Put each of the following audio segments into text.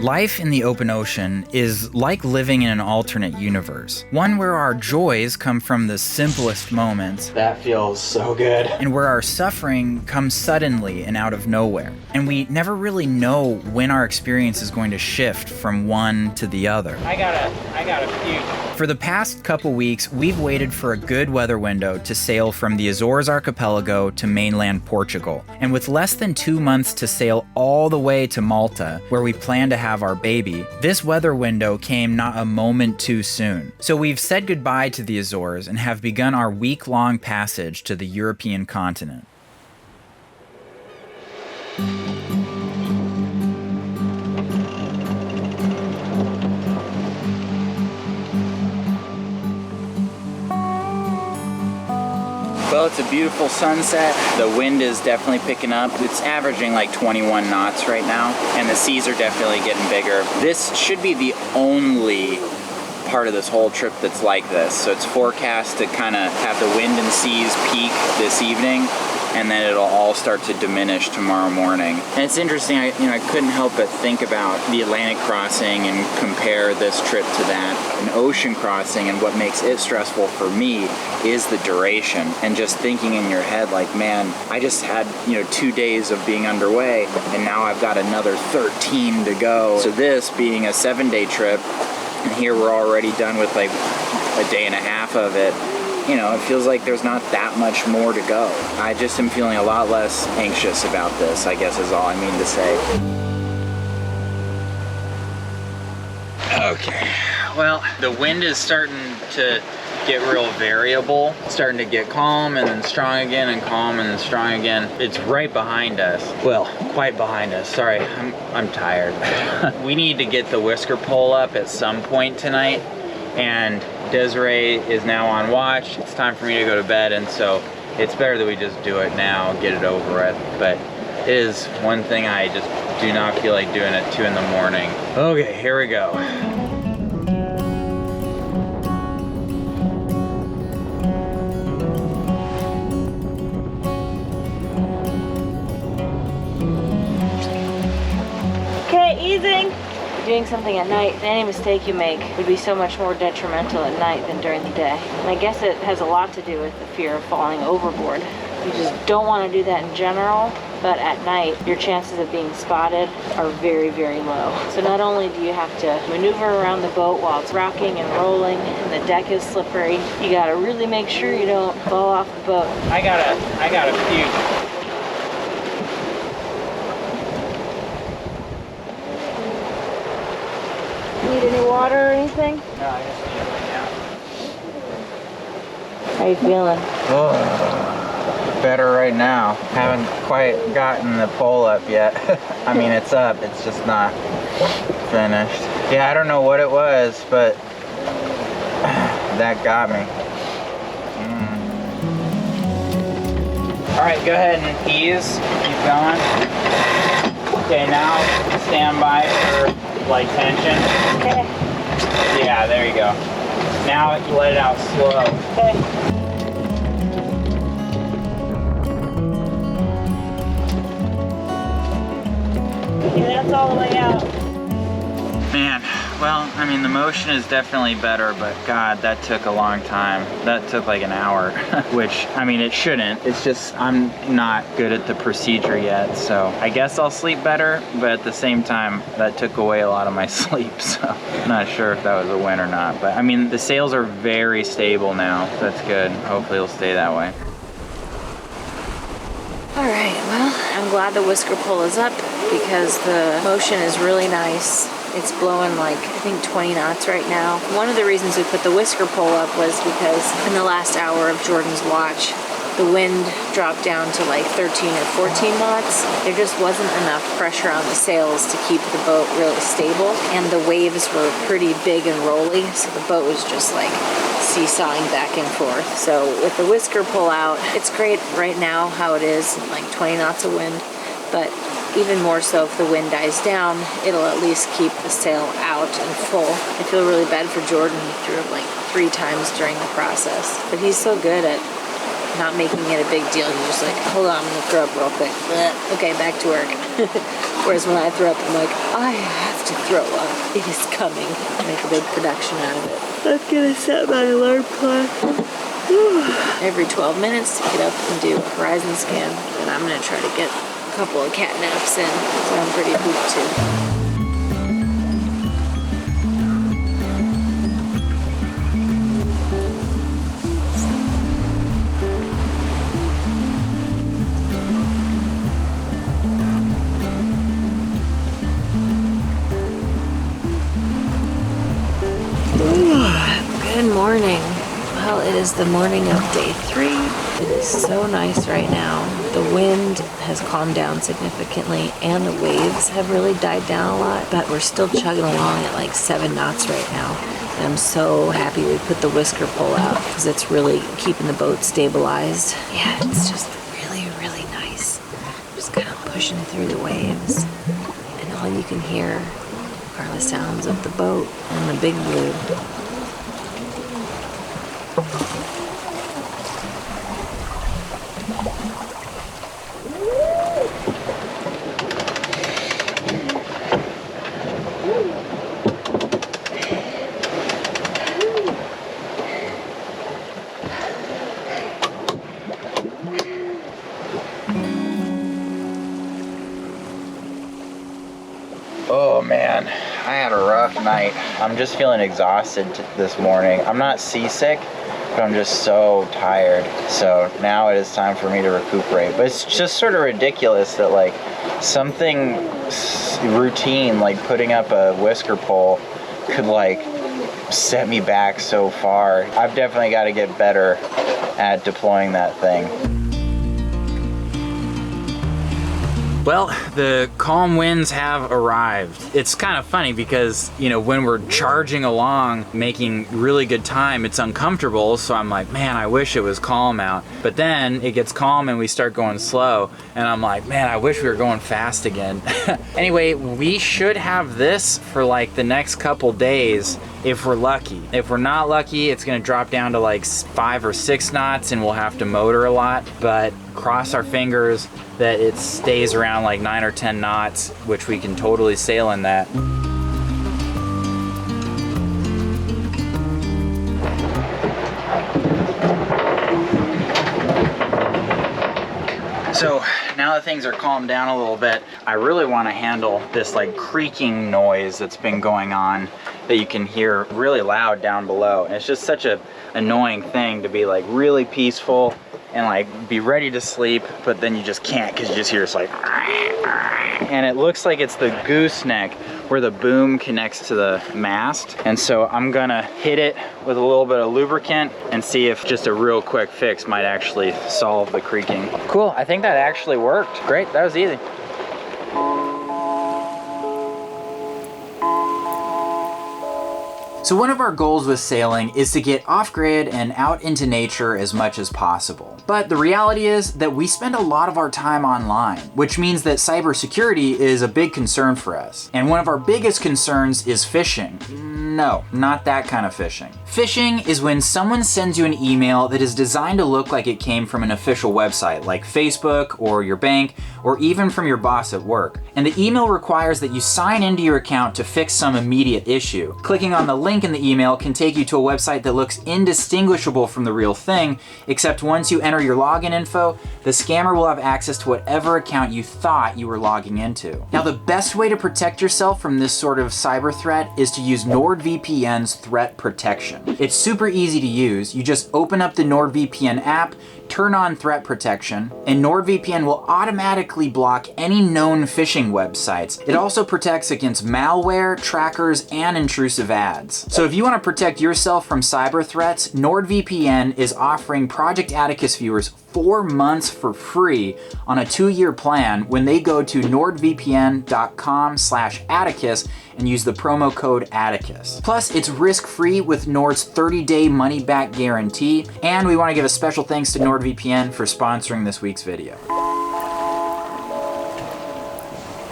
Life in the open ocean is like living in an alternate universe. One where our joys come from the simplest moments. That feels so good. And where our suffering comes suddenly and out of nowhere. And we never really know when our experience is going to shift from one to the other. I gotta puke. For the past couple weeks, we've waited for a good weather window to sail from the Azores Archipelago to mainland Portugal. And with less than 2 months to sail all the way to Malta, where we plan to have our baby, this weather window came not a moment too soon. So we've said goodbye to the Azores and have begun our week-long passage to the European continent. Well, it's a beautiful sunset. The wind is definitely picking up. It's averaging like 21 knots right now, and the seas are definitely getting bigger. This should be the only part of this whole trip that's like this. So it's forecast to kind of have the wind and seas peak this evening, and then it'll all start to diminish tomorrow morning. And it's interesting, I couldn't help but think about the Atlantic crossing and compare this trip to that, an ocean crossing, and what makes it stressful for me is the duration. And just thinking in your head like, man, I just had 2 days of being underway, and now I've got another 13 to go. So this being a 7-day trip, and here we're already done with like a day and a half of it, it feels like there's not that much more to go. I just am feeling a lot less anxious about this, I guess is all I mean to say. Okay, well, the wind is starting to get real variable. It's starting to get calm and then strong again and calm and then strong again. It's right behind us. Well, quite behind us. Sorry, I'm tired. We need to get the whisker pole up at some point tonight, and Desiree is now on watch. It's time for me to go to bed, and so it's better that we just do it now, get it over with. But it is one thing I just do not feel like doing at 2 in the morning. Okay, here we go. Okay, easing. Doing something at night, any mistake you make would be so much more detrimental at night than during the day. And I guess it has a lot to do with the fear of falling overboard. You just don't want to do that in general, but at night, your chances of being spotted are very, very low. So not only do you have to maneuver around the boat while it's rocking and rolling and the deck is slippery, you gotta really make sure you don't fall off the boat. I gotta puke. Need any water or anything? No, I just need it right now. How are you feeling? Oh, better right now. Haven't quite gotten the pole up yet. I mean, it's up, it's just not finished. Yeah, I don't know what it was, but that got me. All right, go ahead and ease. Keep going. Okay, now stand by for like tension. Okay. Yeah, there you go. Now you let it out slow. Okay. Okay, that's all the way out. Man, well, I mean, the motion is definitely better, but God, that took a long time. That took like an hour, which, I mean, it shouldn't. It's just, I'm not good at the procedure yet, so I guess I'll sleep better, but at the same time, that took away a lot of my sleep, so I'm not sure if that was a win or not. But I mean, the sails are very stable now. That's good. Hopefully it'll stay that way. All right, well, I'm glad the whisker pole is up because the motion is really nice. It's blowing like, I think 20 knots right now. One of the reasons we put the whisker pole up was because in the last hour of Jordan's watch, the wind dropped down to like 13 or 14 knots. There just wasn't enough pressure on the sails to keep the boat really stable, and the waves were pretty big and rolly, so the boat was just like seesawing back and forth. So with the whisker pole out, it's great right now how it is, like 20 knots of wind, but even more so if the wind dies down, it'll at least keep the sail out and full. I feel really bad for Jordan. He threw it like 3 times during the process, but he's so good at not making it a big deal. He's just like, hold on, I'm gonna throw up real quick. Okay, back to work. Whereas when I throw up, I'm like, I have to throw up. It is coming. Make a big production out of it. I'm gonna set my alarm clock every 12 minutes to get up and do a horizon scan. And I'm gonna try to get a couple of cat naps in, so I'm pretty pooped too. Good morning. Well, it is the morning of day 3. It is so nice right now. The wind has calmed down significantly and the waves have really died down a lot, but we're still chugging along at like 7 knots right now. And I'm so happy we put the whisker pole out because it's really keeping the boat stabilized. Yeah, it's just really, really nice. Just kind of pushing through the waves. And all you can hear are the sounds of the boat and the big blue. Oh man, I had a rough night. I'm just feeling exhausted this morning. I'm not seasick, but I'm just so tired. So now it is time for me to recuperate. But it's just sort of ridiculous that like something routine like putting up a whisker pole could like set me back so far. I've definitely got to get better at deploying that thing. Well, the calm winds have arrived. It's kind of funny because, you know, when we're charging along, making really good time, it's uncomfortable. So I'm like, man, I wish it was calm out. But then it gets calm and we start going slow. And I'm like, man, I wish we were going fast again. Anyway, we should have this for like the next couple days if we're lucky. If we're not lucky, it's gonna drop down to like 5 or 6 knots and we'll have to motor a lot. But cross our fingers that it stays around like 9 or 10 knots, which we can totally sail in that. So now that things are calmed down a little bit, I really want to handle this like creaking noise that's been going on that you can hear really loud down below. And it's just such a annoying thing to be like really peaceful and like be ready to sleep, but then you just can't because you just hear this like, and it looks like it's the gooseneck where the boom connects to the mast. And so I'm gonna hit it with a little bit of lubricant and see if just a real quick fix might actually solve the creaking. Cool, I think that actually worked. Great, that was easy. So one of our goals with sailing is to get off-grid and out into nature as much as possible. But the reality is that we spend a lot of our time online, which means that cybersecurity is a big concern for us. And one of our biggest concerns is phishing. No, not that kind of phishing. Phishing is when someone sends you an email that is designed to look like it came from an official website like Facebook or your bank or even from your boss at work. And the email requires that you sign into your account to fix some immediate issue. Clicking on the link in the email can take you to a website that looks indistinguishable from the real thing, except once you enter your login info, the scammer will have access to whatever account you thought you were logging into. Now, the best way to protect yourself from this sort of cyber threat is to use Nordvpn's threat protection. It's super easy to use. You just open up the Nordvpn app, turn on threat protection, and Nordvpn will automatically block any known phishing websites. It also protects against malware, trackers, and intrusive ads. So if you want to protect yourself from cyber threats, Nordvpn is offering Project Atticus viewers 4 months for free on a 2-year plan when they go to nordvpn.com/Atticus and use the promo code Atticus. Plus, it's risk-free with Nord's 30-day money-back guarantee, and we want to give a special thanks to NordVPN for sponsoring this week's video. All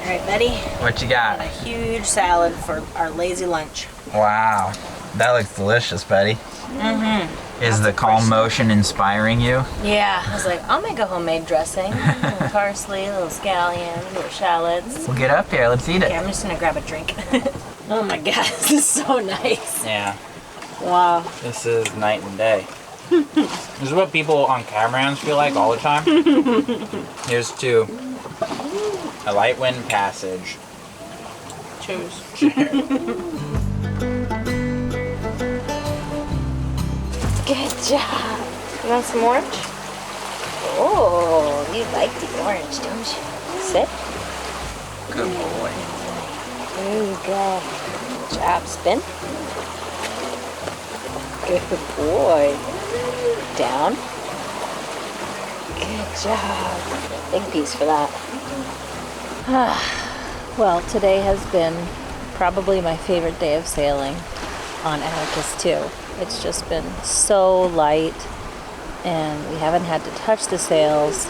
right, buddy. What you got? A huge salad for our lazy lunch. Wow, that looks delicious, buddy. Mm-hmm. Is the calm motion inspiring you? Yeah, I was like, I'll make a homemade dressing. A little parsley, a little scallions, a little shallots. Well, get up here. Let's eat it. Okay, I'm just gonna grab a drink. Oh my god, this is so nice. Yeah, Wow. this is night and day. This is what people on catamarans feel like all the time. Here's to a light wind passage. Cheers. Good job. You want some orange? Oh, you like the orange, don't you? Sit. Good boy. There you go. Good job. Spin. Good boy. Down. Good job. Big piece for that. Well, today has been probably my favorite day of sailing on Atticus too. It's just been so light and we haven't had to touch the sails,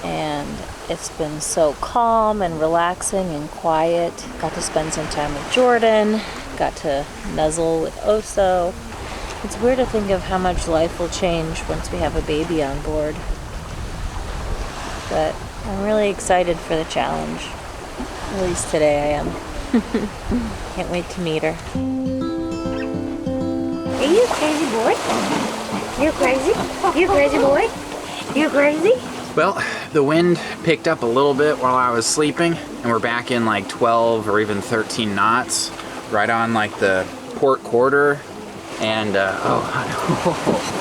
and it's been so calm and relaxing and quiet. Got to spend some time with Jordan, got to nuzzle with Oso. It's weird to think of how much life will change once we have a baby on board. But I'm really excited for the challenge. At least today I am. Can't wait to meet her. Are you a crazy boy? You crazy? You crazy boy? You crazy? Well, the wind picked up a little bit while I was sleeping, and we're back in like 12 or even 13 knots, right on like the port quarter. And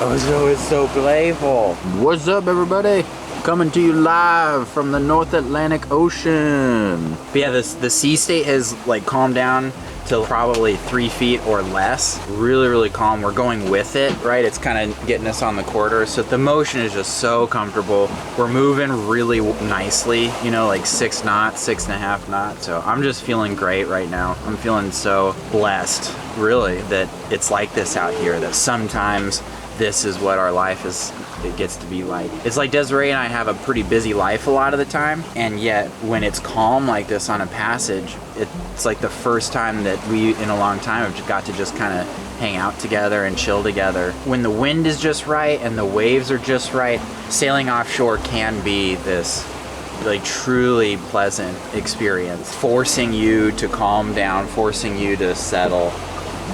Ozo is so playful. What's up, everybody? Coming to you live from the North Atlantic Ocean. But yeah, the sea state has like calmed down to probably 3 feet or less. Really, really calm. We're going with it, right? It's kind of getting us on the quarter. So the motion is just so comfortable. We're moving really nicely, you know, like 6 knots, 6.5 knots. So I'm just feeling great right now. I'm feeling so blessed, really, that it's like this out here, that sometimes this is what our life is. It gets to be like. It's like Desiree and I have a pretty busy life a lot of the time, and yet when it's calm like this on a passage, it's like the first time that we in a long time have got to just kind of hang out together and chill together. When the wind is just right and the waves are just right, sailing offshore can be this like truly pleasant experience, forcing you to calm down, forcing you to settle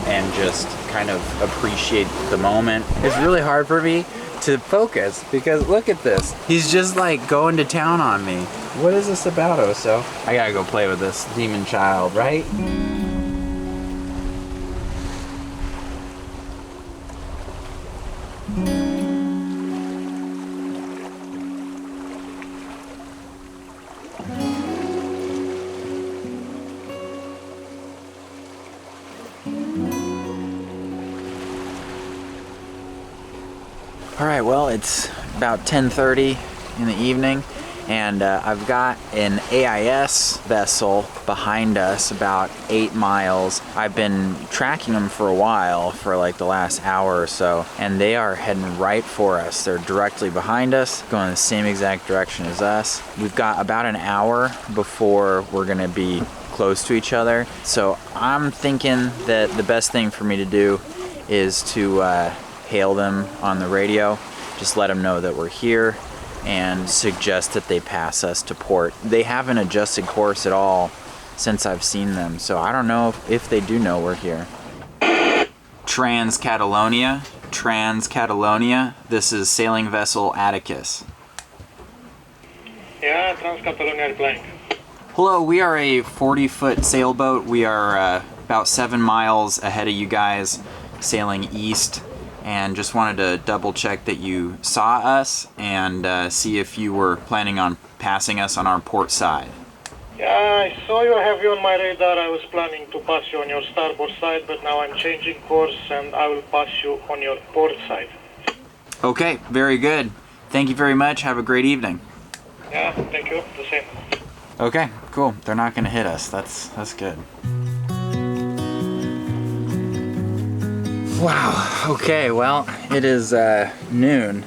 and just kind of appreciate the moment. It's really hard for me to focus because look at this. He's just like going to town on me. What is this about, Oso? I gotta go play with this demon child, right? All right, well, it's about 10:30 in the evening, and I've got an AIS vessel behind us about 8 miles. I've been tracking them for a while, for like the last hour or so, and they are heading right for us. They're directly behind us, going the same exact direction as us. We've got about an hour before we're gonna be close to each other, so I'm thinking that the best thing for me to do is to hail them on the radio, just let them know that we're here and suggest that they pass us to port. They haven't adjusted course at all since I've seen them, so I don't know if they do know we're here. Trans-Catalonia, this is sailing vessel Atticus. Yeah, Trans-Catalonia replying. Hello, we are a 40-foot sailboat. We are about 7 miles ahead of you guys, sailing east, and just wanted to double check that you saw us and see if you were planning on passing us on our port side. Yeah, I saw you, I have you on my radar. I was planning to pass you on your starboard side, but now I'm changing course and I will pass you on your port side. Okay, very good. Thank you very much. Have a great evening. Yeah, thank you. The same. Okay, cool. They're not gonna hit us. That's good. Wow. Okay, well, it is noon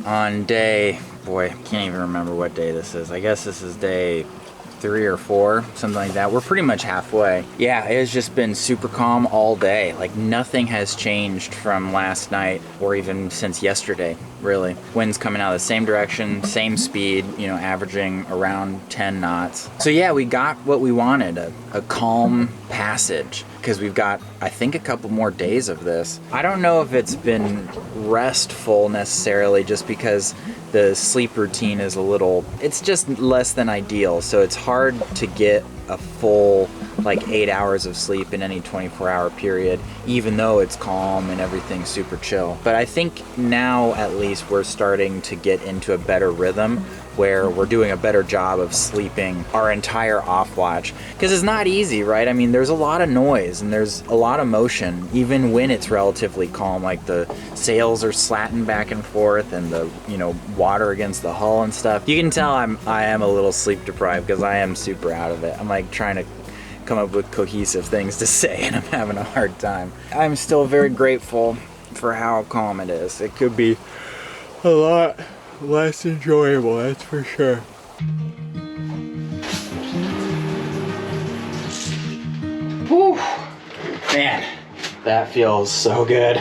on day, boy, I can't even remember what day this is. I guess this is day 3 or 4, something like that. We're pretty much halfway. Yeah, it has just been super calm all day. Like nothing has changed from last night or even since yesterday, really. Wind's coming out of the same direction, same speed, you know, averaging around 10 knots. So yeah, we got what we wanted, a calm passage, because we've got, I think, a couple more days of this. I don't know if it's been restful necessarily, just because the sleep routine is it's just less than ideal. So it's hard to get a full like 8 hours of sleep in any 24-hour period, even though it's calm and everything's super chill. But I think now at least we're starting to get into a better rhythm where we're doing a better job of sleeping our entire off watch, because it's not easy, right? I mean, there's a lot of noise and there's a lot of motion even when it's relatively calm. Like the sails are slatting back and forth and the, you know, water against the hull and stuff. You can tell I am a little sleep deprived because I am super out of it. I'm like trying to come up with cohesive things to say and I'm having a hard time. I'm still very grateful for how calm it is. It could be a lot less enjoyable, that's for sure. Whew. Man, that feels so good.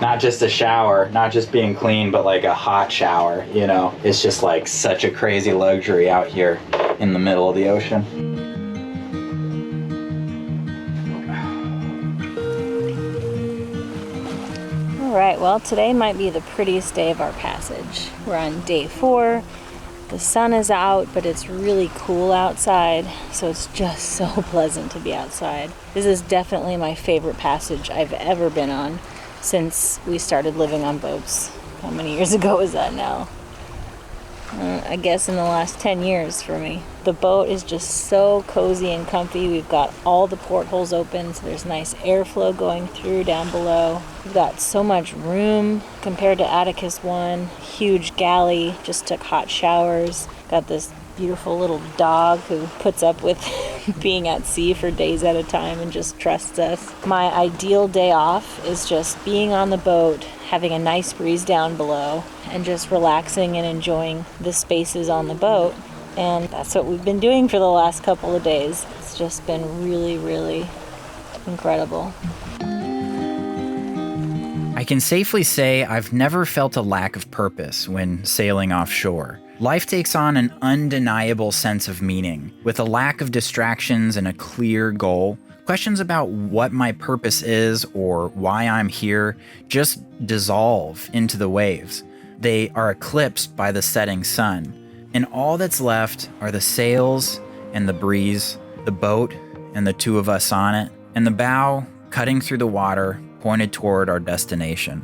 Not just a shower, not just being clean, but like a hot shower, you know? It's just like such a crazy luxury out here in the middle of the ocean. Alright, well today might be the prettiest day of our passage. We're on day 4. The sun is out, but it's really cool outside, so it's just so pleasant to be outside. This is definitely my favorite passage I've ever been on since we started living on boats. How many years ago was that now? I guess in the last 10 years for me. The boat is just so cozy and comfy. We've got all the portholes open, so there's nice airflow going through down below. We've got so much room compared to Atticus 1. Huge galley, just took hot showers. Got this beautiful little dog who puts up with being at sea for days at a time and just trusts us. My ideal day off is just being on the boat, having a nice breeze down below, and just relaxing and enjoying the spaces on the boat. And that's what we've been doing for the last couple of days. It's just been really, really incredible. I can safely say I've never felt a lack of purpose when sailing offshore. Life takes on an undeniable sense of meaning, with a lack of distractions and a clear goal. Questions about what my purpose is or why I'm here just dissolve into the waves. They are eclipsed by the setting sun, and all that's left are the sails and the breeze, the boat and the two of us on it, and the bow cutting through the water pointed toward our destination.